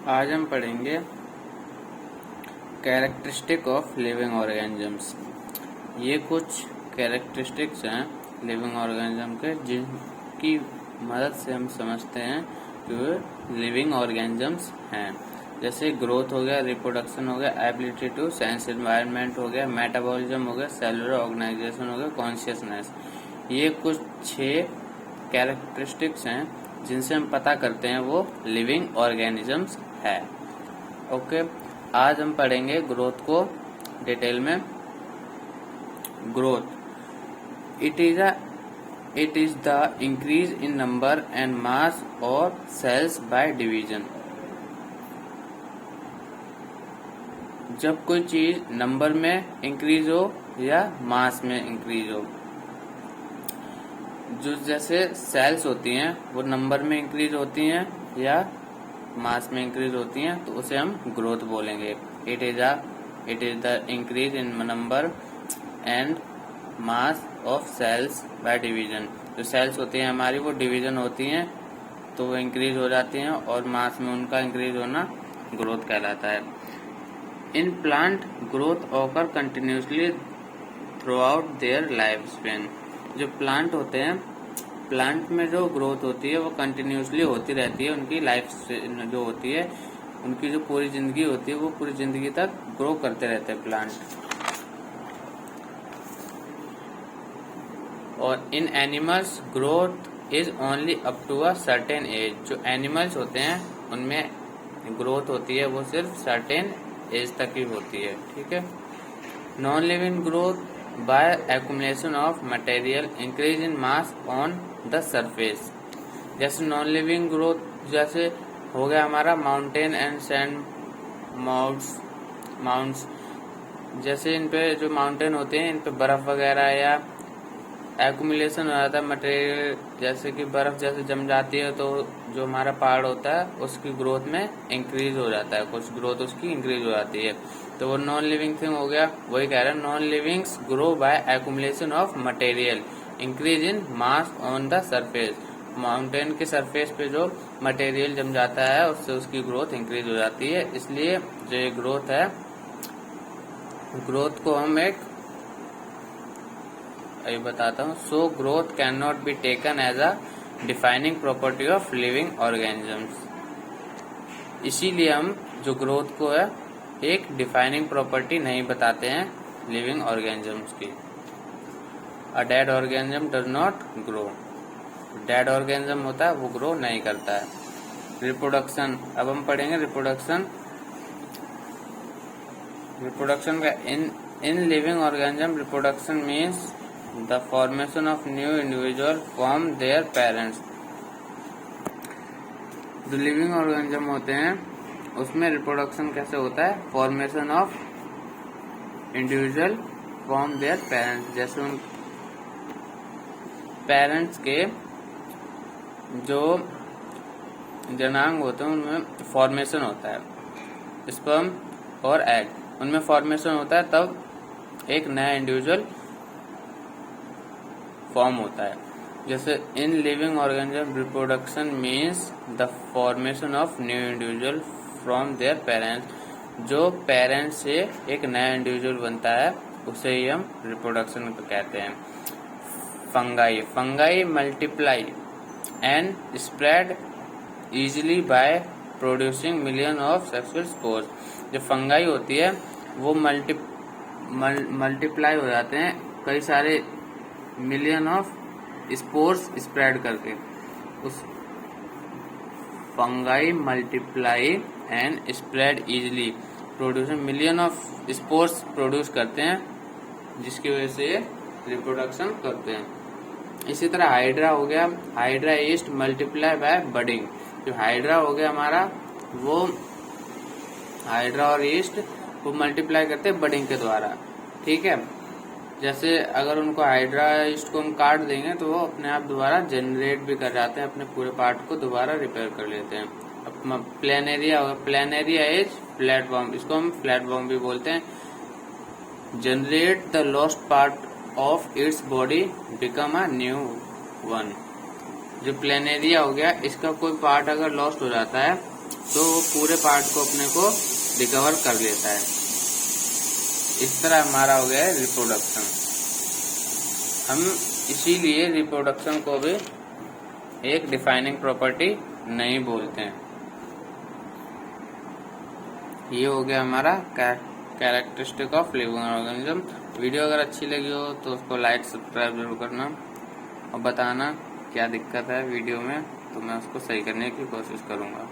आज हम पढ़ेंगे कैरेक्टरिस्टिक ऑफ लिविंग ऑर्गेनिजम्स। ये कुछ कैरेक्टरिस्टिक्स हैं लिविंग ऑर्गेनिज्म के जिनकी मदद से हम समझते हैं कि वे लिविंग ऑर्गेनिजम्स हैं। जैसे ग्रोथ हो गया, रिप्रोडक्शन हो गया, एबिलिटी टू सेंस एनवायरनमेंट हो गया, मेटाबॉलिज्म हो गया, सेलुलर ऑर्गेनाइजेशन हो गया, कॉन्शियसनेस। ये कुछ 6 कैरेक्टरिस्टिक्स हैं जिनसे हम पता करते हैं वो लिविंग ऑर्गेनिजम्स है। ओके, आज हम पढ़ेंगे ग्रोथ को डिटेल में। Growth it is the increase in number and मास और सेल्स बाय डिवीजन। जब कोई चीज नंबर में इंक्रीज हो या मास में इंक्रीज हो। जो जैसे सेल्स होती हैं वो नंबर में इंक्रीज होती हैं या मास में इंक्रीज होती हैं, तो उसे हम ग्रोथ बोलेंगे। It is the increase in number and mass of cells by division. जो सेल्स होती हैं हमारी वो डिवीजन होती हैं तो वो इंक्रीज हो जाती हैं और मास में उनका इंक्रीज होना ग्रोथ कहलाता है। In plant growth occur continuously through out their life span. जो प्लांट होते हैं, प्लांट में जो ग्रोथ होती है वो कंटिन्यूसली होती रहती है। उनकी लाइफ जो होती है, उनकी जो पूरी जिंदगी होती है वो पूरी जिंदगी तक ग्रो करते रहते हैं प्लांट। और इन animals growth is only up to a certain age. जो एनिमल्स होते हैं उनमें ग्रोथ होती है वो सिर्फ सर्टेन एज तक ही होती है। ठीक है। Non living growth by accumulation of material increase in mass on the surface. जैसे नॉन लिविंग ग्रोथ जैसे हो गया हमारा माउंटेन एंड सैंड माउंट्स। जैसे इन पे जो माउंटेन होते हैं इन पे बर्फ वगैरह या एक्युमुलेशन हो जाता है मटेरियल, जैसे कि बर्फ जैसे जम जाती है तो जो हमारा पहाड़ होता है उसकी ग्रोथ में इंक्रीज हो जाता है, कुछ ग्रोथ उसकी इंक्रीज हो जाती है। तो वो नॉन लिविंग थिंग हो गया। वही कह रहे हैं non livings grow by accumulation of material increase in mass on the surface. Mountain के सरफेस पे जो मटेरियल जम जाता है उससे उसकी ग्रोथ इंक्रीज हो जाती है। इसलिए जो ये ग्रोथ है, ग्रोथ को हम एक अभी बताता हूँ। So growth can not be taken as a defining property of living organisms. इसीलिए हम जो ग्रोथ को है एक डिफाइनिंग प्रॉपर्टी नहीं बताते हैं लिविंग ऑर्गेनिजम्स की। A dead organism does not grow. Dead organism होता है वो ग्रो नहीं करता है। रिप्रोडक्शन, अब हम पढ़ेंगे रिप्रोडक्शन का in living organism reproduction means the formation of new individual from their parents. जो लिविंग ऑर्गेनिज्म होते हैं उसमें रिप्रोडक्शन कैसे होता है? Formation of individual from their parents. जैसे उन पेरेंट्स के जो जनांग होते हैं उनमें फॉर्मेशन होता है। स्पर्म और एग, उनमें फॉर्मेशन होता है, तब एक नया इंडिविजुअल फॉर्म होता है। जैसे in living organism reproduction means the formation of new individual from their parents. जो पेरेंट्स से एक नया इंडिविजुअल बनता है उसे ही हम रिप्रोडक्शन कहते हैं। Fungi multiply and spread easily by producing million of sexual spores. जो फंगाई होती है वो मल्टीप्लाई हो जाते हैं कई सारे मिलियन ऑफ स्पोर्स स्प्रेड करके। उस fungi multiply and spread easily producing million of spores produce करते हैं, जिसकी वजह से रिप्रोडक्शन करते हैं। इसी तरह हाइड्रा हो गया, hydra east multiply by budding. जो हाइड्रा हो गया हमारा, वो हाइड्रा और ईस्ट वो मल्टीप्लाई करते हैं बडिंग के द्वारा। ठीक है। जैसे अगर उनको हाइड्रा ईस्ट को हम काट देंगे तो वो अपने आप दोबारा जनरेट भी कर जाते हैं, अपने पूरे पार्ट को दोबारा रिपेयर कर लेते हैं। अब प्लेनेरिया होगा, प्लेनेरिया इज फ्लैटवर्म, इसको हम फ्लैटवर्म भी बोलते हैं। Generate the lost part of its body become a new one. जो प्लेनेरिया हो गया, इसका कोई पार्ट अगर लॉस्ट हो जाता है तो वो पूरे पार्ट को अपने को रिकवर कर लेता है। इस तरह हमारा हो गया है रिप्रोडक्शन। हम इसीलिए रिप्रोडक्शन को भी एक डिफाइनिंग प्रॉपर्टी नहीं बोलते हैं। ये हो गया हमारा characteristic of living organism. Video अगर अच्छी लगी हो तो उसको लाइक सब्सक्राइब जरूर करना और बताना क्या दिक्कत है वीडियो में, तो मैं उसको सही करने की कोशिश करूँगा।